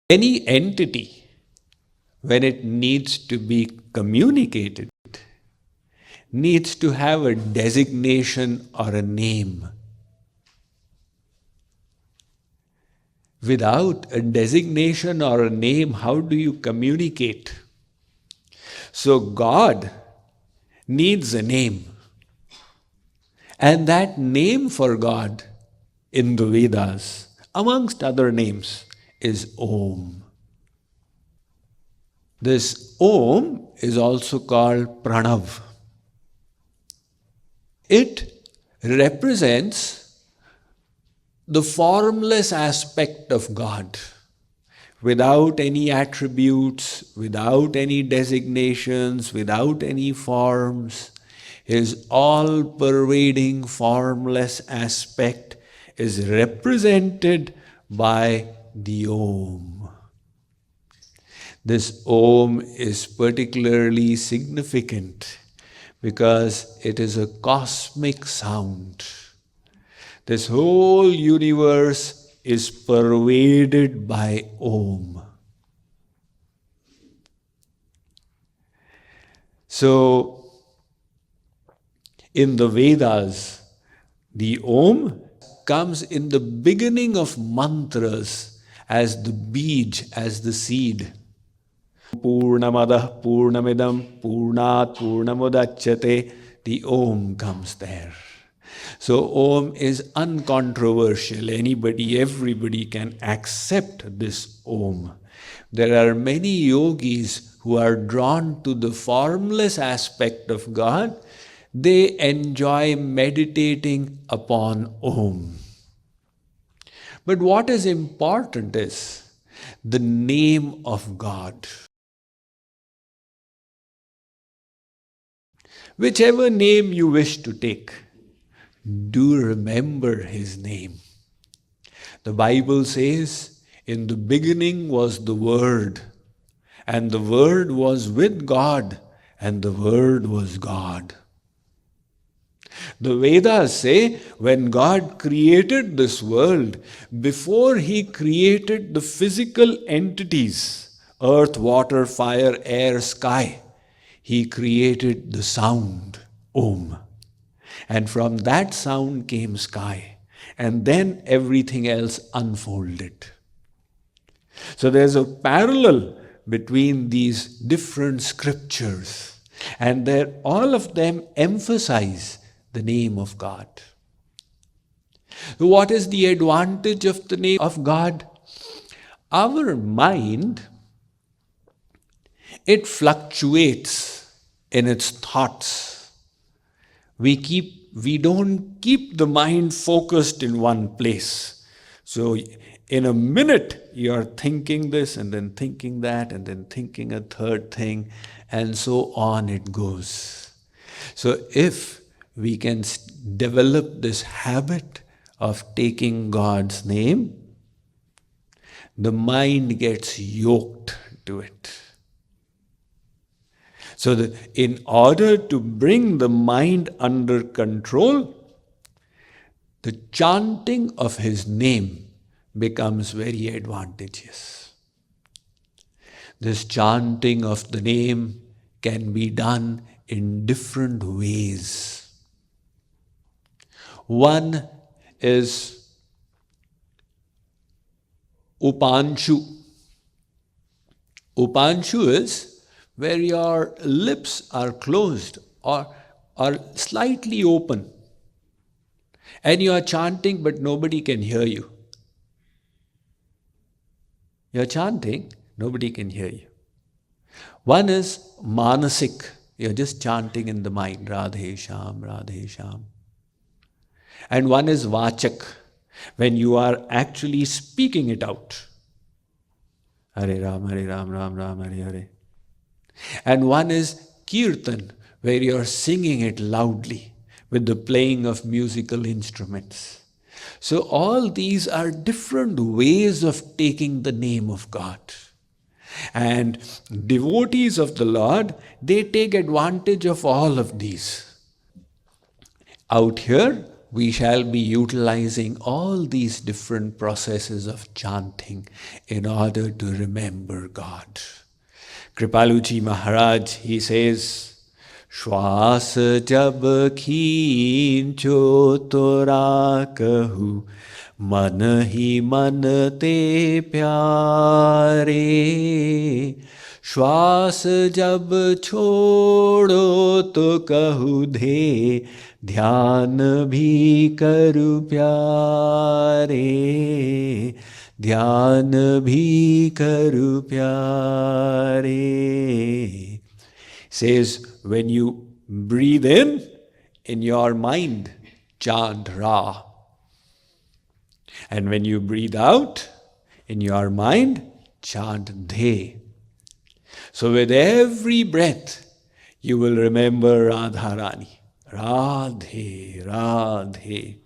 Any entity, when it needs to be communicated, needs to have a designation or a name. Without a designation or a name, how do you communicate? So God needs a name. And that name for God in the Vedas, amongst other names, is Om. This Om is also called Pranav. It represents the formless aspect of God, without any attributes, without any designations, without any forms. His all-pervading formless aspect is represented by the Om. This Om is particularly significant because it is a cosmic sound. This whole universe is pervaded by Om. So, in the Vedas, the Om comes in the beginning of mantras as the beej, as the seed. Purnamadah Purnamidam Purnat Purnamudachyate. The Om comes there. So Om is uncontroversial. Everybody can accept this Om. There are many yogis who are drawn to the formless aspect of God. They enjoy meditating upon Om. But what is important is the name of God. Whichever name you wish to take, do remember His name. The Bible says, in the beginning was the Word, and the Word was with God, and the Word was God. The Vedas say, when God created this world, before He created the physical entities, earth, water, fire, air, sky, He created the sound, Om. And from that sound came sky. And then everything else unfolded. So there's a parallel between these different scriptures. And all of them emphasize the name of God. What is the advantage of the name of God? Our mind, it fluctuates in its thoughts. We don't keep the mind focused in one place. So in a minute, you're thinking this and then thinking that and then thinking a third thing, and so on it goes. So if we can develop this habit of taking God's name, the mind gets yoked to it. So that in order to bring the mind under control, the chanting of His name becomes very advantageous. This chanting of the name can be done in different ways. One is Upanshu. Upanshu is where your lips are closed or are slightly open. And you are chanting, but nobody can hear you. You are chanting, nobody can hear you. One is Manasik. You are just chanting in the mind, Radhe Sham, Radhe Sham. And one is Vachak, when you are actually speaking it out. Hare Ram, Ram Ram, Hare Hare. And one is Kirtan, where you are singing it loudly with the playing of musical instruments. So all these are different ways of taking the name of God. And devotees of the Lord, they take advantage of all of these. Out here, we shall be utilizing all these different processes of chanting in order to remember God. Kripaluji Maharaj, he says, Shwas jab khincho to rakahu, man hi man te pyare. श्वास जब छोड़ो तो कहु दे, ध्यान भी करु प्यारे, ध्यान भी करु प्यारे. Says, when you breathe in your mind, chant Ra. And when you breathe out, in your mind, chant De. So with every breath, you will remember Radharani. Radhe, Radhe.